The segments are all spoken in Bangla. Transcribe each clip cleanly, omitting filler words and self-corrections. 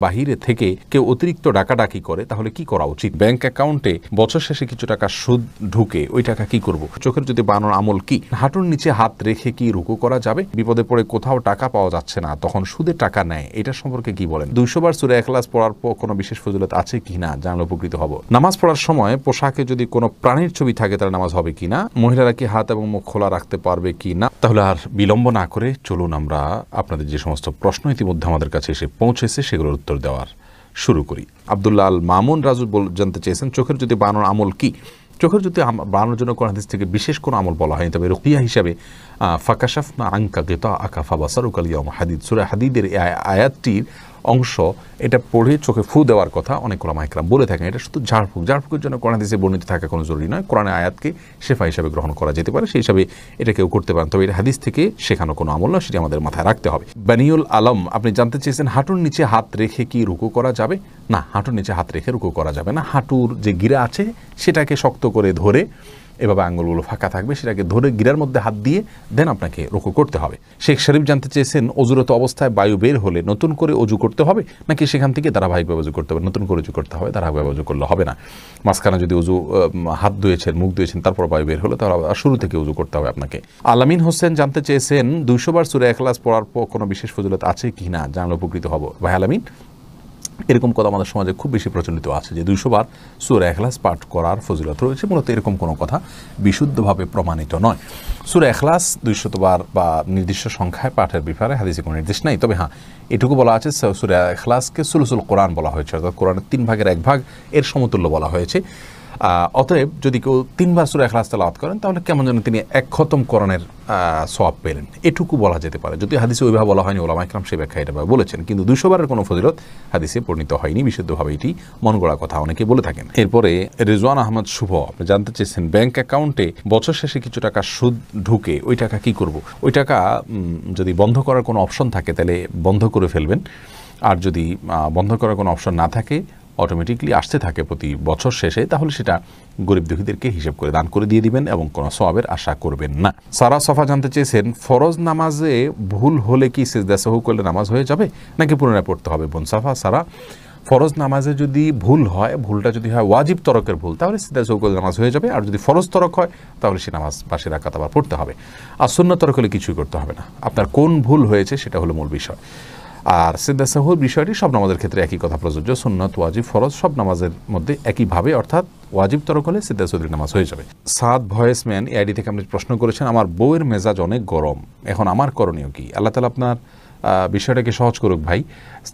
বাহিরে থেকে কেউ অতিরিক্ত ডাকাডাকি করে তাহলে কি করা উচিত? ব্যাংক অ্যাকাউন্টে বছর শেষে কিছু টাকা সুদ ঢুকে ওই টাকা কি করব? চোখের যদি বানানোর আমল কি? হাঁটুর নিচে হাত রেখে কি রুকু করা যাবে? বিপদে পড়ে কোথাও টাকা পাওয়া যাচ্ছে না, তখন সুদের টাকা নেয়, এটা সম্পর্কে কি বলেন? 200 বার সূরা ইখলাস পড়ার পর কোনো বিশেষ ফজিলত আছে কিনা জানলে উপকৃত হব। নামাজ পড়ার সময় পোশাকে যদি কোনো প্রাণীর ছবি থাকে তাহলে নামাজ হবে কিনা? মহিলারা কি হাত এবং মুখ খোলা রাখতে পারবে কিনা? তাহলে আর বিলম্ব না করে চলুন আমরা আপনাদের যে সমস্ত প্রশ্ন ইতিমধ্যে আমাদের কাছে এসে পৌঁছেছে সেগুলোর উত্তর দেওয়ার শুরু করি। আব্দুল্লাহ আল মামুন রাজু জানতে চেয়েছেন, চোখের যদি বানানোর আমল কি? চোখের যদি বানানোর জন্য কোন হাদিস থেকে বিশেষ কোনো আমল বলা হয়নি, তবে রুকিয়া হিসাবে ফাকাশাফনা আনকা গিতাআকা ফাবাসারুকা আল-ইয়াওমা হাদিদ, সূরা হাদিদের আয়াতটির অংশ, এটা পড়ে চোখে ফু দেওয়ার কথা অনেক ওলামা ইকরাম বলে থাকেন। এটা শুধু ঝাড়ফুঁকের জন্য কোরআন হাদিসে বর্ণিত থাকা কোনো জরুরি নয়। কোরআনের আয়াতকে শেফা হিসাবে গ্রহণ করা যেতে পারে, সেই হিসাবে এটা কেউ করতে পারেন, তবে এটা হাদিস থেকে শেখানো কোনো আমল নয়, সেটি আমাদের মাথায় রাখতে হবে। বানিউল আলম আপনি জানতে চেয়েছেন, হাঁটুর নিচে হাত রেখে কি রুকু করা যাবে? না, হাঁটুর নিচে হাত রেখে রুকু করা যাবে না। হাঁটুর যে গিরা আছে সেটাকে শক্ত করে ধরে, এভাবে আঙুলগুলো ফাঁকা থাকবে, সেটাকে ধরে গিরার মধ্যে হাত দিয়ে দেন আপনাকে রুকু করতে হবে। শেখ শরীফ জানতে চেয়েছেন, অজুরত অবস্থায় বায়ু বের হলে নতুন করে অজু করতে হবে নাকি সেখান থেকে ধারাবাহিকভাবে অজু করতে হবে? নতুন করে অজু করতে হবে, ধারাবাহিকভাবে অজু করলে হবে না। মাঝখানে যদি অজু হাত ধুয়েছেন, মুখ ধুয়েছেন, তারপর বায়ু বের হলে তাহলে শুরু থেকে অজু করতে হবে আপনাকে। আলামিন হোসেন জানতে চেয়েছেন, 200 বার সূরা ইখলাস পড়ার পর কোনো বিশেষ ফজিলত আছে কিনা জানলে উপকৃত হব। ভাই আলামিন, এরকম কথা আমাদের সমাজে খুব বেশি প্রচলিত আছে যে 200 বার সূরা ইখলাস পাঠ করার ফজিলত রয়েছে। মূলত এরকম কোনো কথা বিশুদ্ধভাবে প্রমাণিত নয়। সূরা ইখলাস 200 বার বা নির্দিষ্ট সংখ্যায় পাঠের ব্যাপারে হাদিসে কোনো নির্দেশ নেই, তবে হ্যাঁ এটুকু বলা আছে সূরা ইখলাসকে সুলুসুল কোরআন বলা হয়েছে, অর্থাৎ কোরআনের 3 ভাগের 1 ভাগ এর সমতুল্য বলা হয়েছে। অতএব যদি কেউ 3 বার সূরা ইখলাস তেলাওয়াত করেন তাহলে কেমন যেন তিনি 1 খতম কোরআনের সওয়াব পেলেন, এটুকু বলা যেতে পারে। যদি হাদিসে ওইভাবে বলা হয়নি, ওলামা ইকরাম সেই ব্যাখ্যা এটা বলেছেন, কিন্তু 200 বারের কোনো ফজিলত হাদিসে পরিণত হয়নি, বিশুদ্ধভাবে এটি মন গড়া কথা অনেকে বলে থাকেন। এরপরে রিজওয়ান আহমদ শুভ আপনি জানতে চেয়েছেন, ব্যাংক অ্যাকাউন্টে বছর শেষে কিছু টাকা সুদ ঢুকে ওই টাকা কি করব? ওই টাকা যদি বন্ধ করার কোনো অপশন থাকে তাহলে বন্ধ করে ফেলবেন, আর যদি বন্ধ করার কোনো অপশন না থাকে, অটোমেটিকলি আসতে থাকে প্রতি বছর শেষে, তাহলে সেটা গরিব দুঃখীদেরকে হিসেব করে দান করে দিয়ে দিবেন এবং কোনো সওয়াবের আশা করবেন না। সারা সফা জানতে চেয়েছেন, ফরজ নামাজে ভুল হলে কি সিজদা সাহু করলে নামাজ হয়ে যাবে নাকি পুনরায় পড়তে হবে? বোন সাফা সারা, ফরজ নামাজে যদি ভুল হয়, ভুলটা যদি হয় ওয়াজিব তরকের ভুল, তাহলে সিজদা সাহু করলে নামাজ হয়ে যাবে, আর যদি ফরজ তরক হয় তাহলে সে নামাজ পাশে রাকাত আবার পড়তে হবে। আর সুন্নাত তরক হলে কিছুই করতে হবে না, আপনার কোন ভুল হয়েছে সেটা হলো মূল বিষয়। আর সিজদা সাহুর বিষয়টি সব নামাজের ক্ষেত্রে একই কথা প্রযোজ্য, সুন্নাত ওয়াজিব ফরজ সব নামাজের মধ্যে একইভাবে, অর্থাৎ ওয়াজিব তরক হলে সিজদা সাহুর নামাজ হয়ে যাবে। সাদ ভয়েসম্যান এআইডি থেকে আপনি প্রশ্ন করেছেন, আমার বউয়ের মেজাজ অনেক গরম, এখন আমার করণীয় কি? আল্লাহ তাআলা আপনার বিষয়টাকে সহজ করুক ভাই।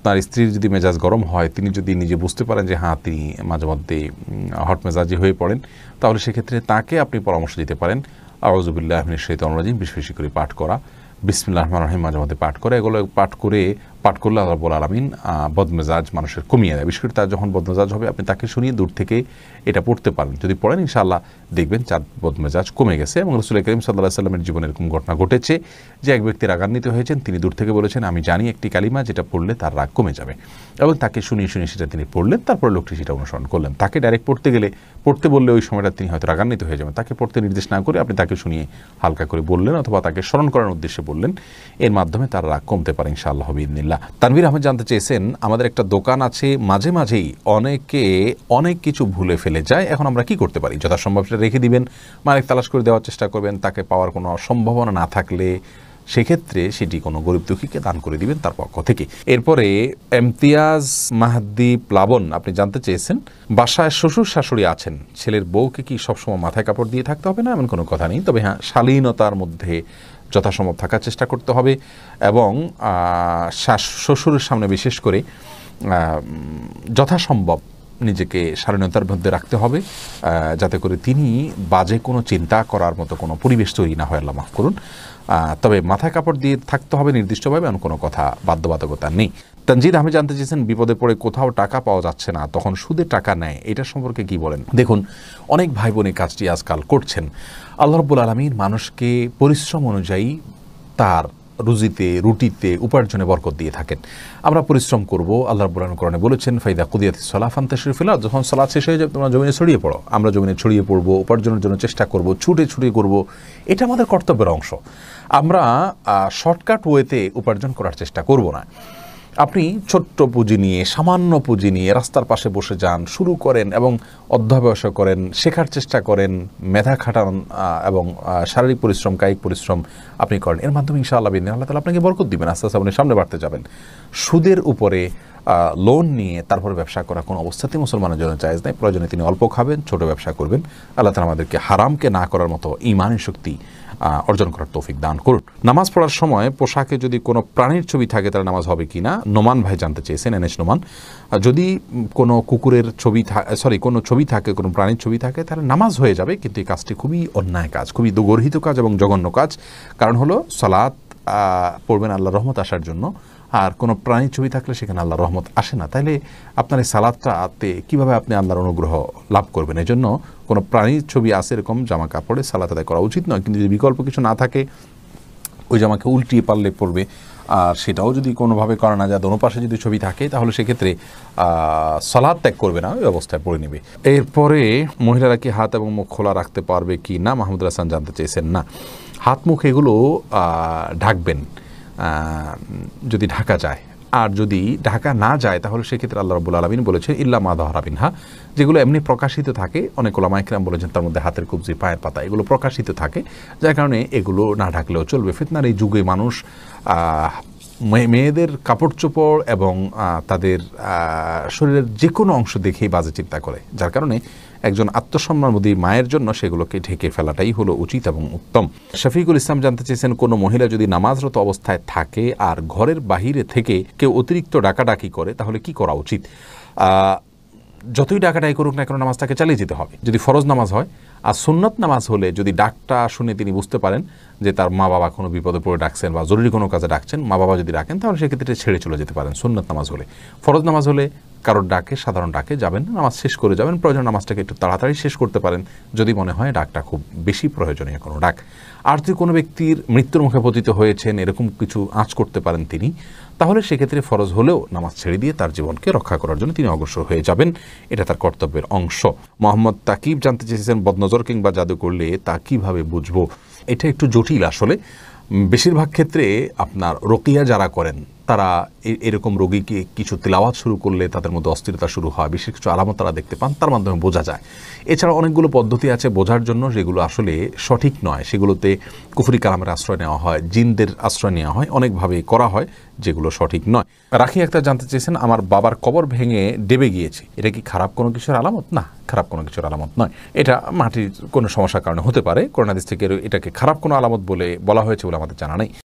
তার স্ত্রীর যদি মেজাজ গরম হয়, তিনি যদি নিজে বুঝতে পারেন যে হ্যাঁ তিনি মাঝে মধ্যে হট মেজাজি হয়ে পড়েন, তাহলে সেক্ষেত্রে তাকে আপনি পরামর্শ দিতে পারেন আউযু বিল্লাহি মিনাশ শাইতানির রাজিম বেশি বেশি করে পাঠ করা, বিসমিল্লাহির রহমানির রহিম মাঝে মধ্যে পাঠ করে, এগুলো পাঠ করলে আল্লাহ রাব্বুল আলামিন বদমেজাজ মানুষের কমিয়ে দেয়। বিশেষ করে তার যখন বদমেজাজ হবে আপনি তাকে শুনিয়ে দূর থেকে এটা পড়তে পারেন, যদি পড়েন ইনশাআল্লাহ দেখবেন তার বদমেজাজ কমে গেছে। এবং রাসূল করিম সাল্লাল্লাহু আলাইহি ওয়াসাল্লামের জীবনে এরকম ঘটনা ঘটেছে যে এক ব্যক্তি রাগান্বিত হয়েছেন, তিনি দূর থেকে বলেছেন আমি জানি একটি কালিমা যেটা পড়লে তার রাগ কমে যাবে, এবং তাকে শুনিয়ে সেটা তিনি পড়লেন, তারপর লোকটি সেটা অনুসরণ করলেন। তাকে ডাইরেক্ট পড়তে বললে ওই সময়টা তিনি হয়তো রাগান্বিত হয়ে যাবেন, তাকে পড়তে নির্দেশ না করে আপনি তাকে শুনিয়ে হালকা করে বললেন অথবা তাকে স্মরণ করার উদ্দেশ্যে বললেন, এর মাধ্যমে তার রাগ কমতে পারে ইনশাআল্লাহ বিইذনিল্লাহ। তানভীর আহমেদ জানতে চেয়েছেন, আমাদের একটা দোকান আছে, মাঝে মাঝেই অনেকে অনেক কিছু ভুলে ফেলে যায়, এখন আমরা কি করতে পারি? যথাসম্ভব সেটা রেখে দিবেন, মালিক তালাশ করে দেওয়ার চেষ্টা করবেন, তাকে পাওয়ার কোনো সম্ভাবনা না থাকলে সেক্ষেত্রে সেটি কোনো গরিব দুঃখীকে দান করে দিবেন তার পক্ষ থেকে। এরপরে ইমতিয়াজ মাহদি প্লাবন আপনি জানতে চেয়েছেন, বাসায় শ্বশুর শাশুড়ি আছেন, ছেলের বউকে কি সবসময় মাথায় কাপড় দিয়ে থাকতে হবে? না, এমন কোনো কথা নেই, তবে হ্যাঁ শালীনতার মধ্যে যথাসম্ভব থাকার চেষ্টা করতে হবে, এবং শ্বশুরের সামনে বিশেষ করে যথাসম্ভব নিজেকে শালীনতার মধ্যে রাখতে হবে, যাতে করে তিনি বাজে কোনো চিন্তা করার মতো কোনো পরিবেশ তৈরি না হয়, আল্লাহ মাফ করুন। তবে মাথায় কাপড় দিয়ে থাকতে হবে নির্দিষ্টভাবে, এমন কোনো কথা বাধ্যবাধকতা নেই। তানজিদ আহমেদ জানতে চেয়েছেন, বিপদে পড়ে কোথাও টাকা পাওয়া যাচ্ছে না, তখন সুদের টাকা নেয়, এটা সম্পর্কে কি বলেন? দেখুন, অনেক ভাই বোন এই কাজটি আজকাল করছেন। আল্লাহ রাব্বুল আলামিন মানুষকে পরিশ্রম অনুযায়ী তার রুজিতে, রুটিতে, উপার্জনে বরকত দিয়ে থাকেন। আমরা পরিশ্রম করব, আল্লাহ রাব্বুল আলামিন কোরআনে বলেছেন ফাইদা কুদিয়াতিস সালাহ ফান্তাশিরু ফিল আরদ, যখন সালাত শেষ হয়ে যাবে তোমরা জমিনে ছড়িয়ে পড়ো। আমরা জমিনে ছড়িয়ে পড়ব, উপার্জনের জন্য চেষ্টা করব, ছুটে করব, এটা আমাদের কর্তব্যের অংশ। আমরা শর্টকাট ওয়েতে উপার্জন করার চেষ্টা করব না। আপনি ছোট্ট পুঁজি নিয়ে, সামান্য পুঁজি নিয়ে রাস্তার পাশে বসে যান, শুরু করেন এবং অধ্যবসায় করেন, শেখার চেষ্টা করেন, মেধা খাটান এবং শারীরিক পরিশ্রম, কায়িক পরিশ্রম আপনি করেন। এর মাধ্যমে ইনশাআল্লাহ আল্লাহ তাআলা আপনাকে বরকত দিবেন, আস্তে আস্তে আপনি সামনে বাড়তে যাবেন। সুদের উপরে লোন নিয়ে তারপরে ব্যবসা করা কোনো অবস্থাতেই মুসলমানের জন্য জায়েজ নাই। প্রয়োজনে তিনি অল্প খাবেন, ছোট ব্যবসা করবেন। আল্লাহ তাআলা আমাদেরকে হারামকে না করার মতো ঈমানি শক্তি অর্জন করার তৌফিক দান করুন। নামাজ পড়ার সময় পোশাকে যদি কোনো প্রাণীর ছবি থাকে তাহলে নামাজ হবে কি না, নোমান ভাই জানতে চেয়েছেন, এনএস নোমান। যদি কোনো কুকুরের ছবি কোনো ছবি থাকে, কোনো প্রাণীর ছবি থাকে, তাহলে নামাজ হয়ে যাবে, কিন্তু এই কাজটি খুবই অন্যায় কাজ, খুবই দুর্গর্হিত কাজ এবং জঘন্য কাজ। কারণ হলো সালাত পড়বেন আল্লাহর রহমত আসার জন্য, আর কোনো প্রাণীর ছবি থাকলে সেখানে আল্লাহর রহমত আসে না। তাইলে আপনার এই সালাতটাতে কীভাবে আপনি আল্লাহর অনুগ্রহ লাভ করবেন? এই জন্য কোনো প্রাণীর ছবি আসে এরকম জামা কাপড়ে সালাত আদায় করা উচিত নয়। কিন্তু যদি বিকল্প কিছু না থাকে, ওই জামাকে উল্টিয়ে পারলে পড়বে, আর সেটাও যদি কোনোভাবে করা না যায়, দোনো পাশে যদি ছবি থাকে, তাহলে সেক্ষেত্রে সালাত ত্যাগ করবে না, ওই অবস্থায় পড়ে নেবে। এরপরে মহিলারা কি হাত এবং মুখ খোলা রাখতে পারবে কি না, মাহমুদুল হাসান জানতে চেয়েছেন। না, হাত মুখ এগুলো ঢাকবেন যদি ঢাকা যায়, আর যদি ঢাকা না যায় তাহলে সেক্ষেত্রে আল্লাহ রাব্বুল আলামিন বলেছে ইল্লা মা যাহারা মিনহা, যেগুলো এমনি প্রকাশিত থাকে। অনেক উলামা ইকরাম বলেছেন তার মধ্যে হাতের কবজি, পায়ের পাতা, এগুলো প্রকাশিত থাকে, যার কারণে এগুলো না ঢাকলেও চলবে। ফিতনার এই যুগে মানুষ মেয়েদের কাপড় চোপড় এবং তাদের শরীরের যে কোনো অংশ দেখেই বাজে চিন্তা করে, যার কারণে একজন আত্মসম্মানবোধী মায়ের জন্য সেগুলোকে ঢেকে ফেলাটাই হলো উচিত এবং উত্তম। শফিকুল ইসলাম জানতে চেয়েছেন, কোনো মহিলা যদি নামাজরত অবস্থায় থাকে আর ঘরের বাহিরে থেকে কেউ অতিরিক্ত ডাকাডাকি করে তাহলে কি করা উচিত? যতই ডাকাডাকি করুক না কেন, নামাজটাকে চালিয়ে যেতে হবে। যদি ফরজ নামাজ হয়, আর সুন্নত নামাজ হলে যদি ডাকটা শুনে তিনি বুঝতে পারেন যে তার মা বাবা কোনো বিপদে পড়ে ডাকছেন বা জরুরি কোনো কাজে ডাকছেন, মা বাবা যদি ডাকেন, তাহলে সেক্ষেত্রে ছেড়ে চলে যেতে পারেন সুন্নত নামাজ হলে। ফরজ নামাজ হলে কারোর ডাকে, সাধারণ ডাকে যাবেন, নামাজ শেষ করে যাবেন। প্রয়োজন নামাজটাকে একটু তাড়াতাড়ি শেষ করতে পারেন যদি মনে হয় ডাকটা খুব বেশি প্রয়োজনীয় কোনো ডাক। আর যদি কোনো ব্যক্তির মৃত্যুর মুখে পতিত হয়েছেন, এরকম কিছু আঁচ করতে পারেন তিনি, তাহলে সেক্ষেত্রে ফরজ হলেও নামাজ ছেড়ে দিয়ে তার জীবনকে রক্ষা করার জন্য তিনি অগ্রসর হয়ে যাবেন, এটা তার কর্তব্যের অংশ। মোহাম্মদ তাকিব জানতে চেয়েছেন, বদনজর কিংবা জাদু করলে তা কিভাবে বুঝবো? এটা একটু জটিল আসলে। বেশিরভাগ ক্ষেত্রে আপনার রুকিয়া যারা করেন তারা এরকম রোগীকে কিছু তিলাওয়াত শুরু করলে তাদের মধ্যে অস্থিরতা শুরু হয়, বিশেষ কিছু আলামত তারা দেখতে পান, তার মাধ্যমে বোঝা যায়। এছাড়া অনেকগুলো পদ্ধতি আছে বোঝার জন্য, যেগুলো আসলে সঠিক নয়। সেগুলোতে কুফরি কালামের আশ্রয় নেওয়া হয়, জিনদের আশ্রয় নেওয়া হয়, অনেকভাবে করা হয়, যেগুলো সঠিক নয়। রাখি আক্তার জানতে চেয়েছেন, আমার বাবার কবর ভেঙে ডেবে গিয়েছে, এটা কি খারাপ কোনো কিছুর আলামত? না, খারাপ কোনো কিছুর আলামত নয়। এটা মাটির কোনো সমস্যার কারণে হতে পারে। কোরআন হাদিস থেকে এটাকে খারাপ কোনো আলামত বলে বলা হয়েছে বলে আমাদের জানা নেই।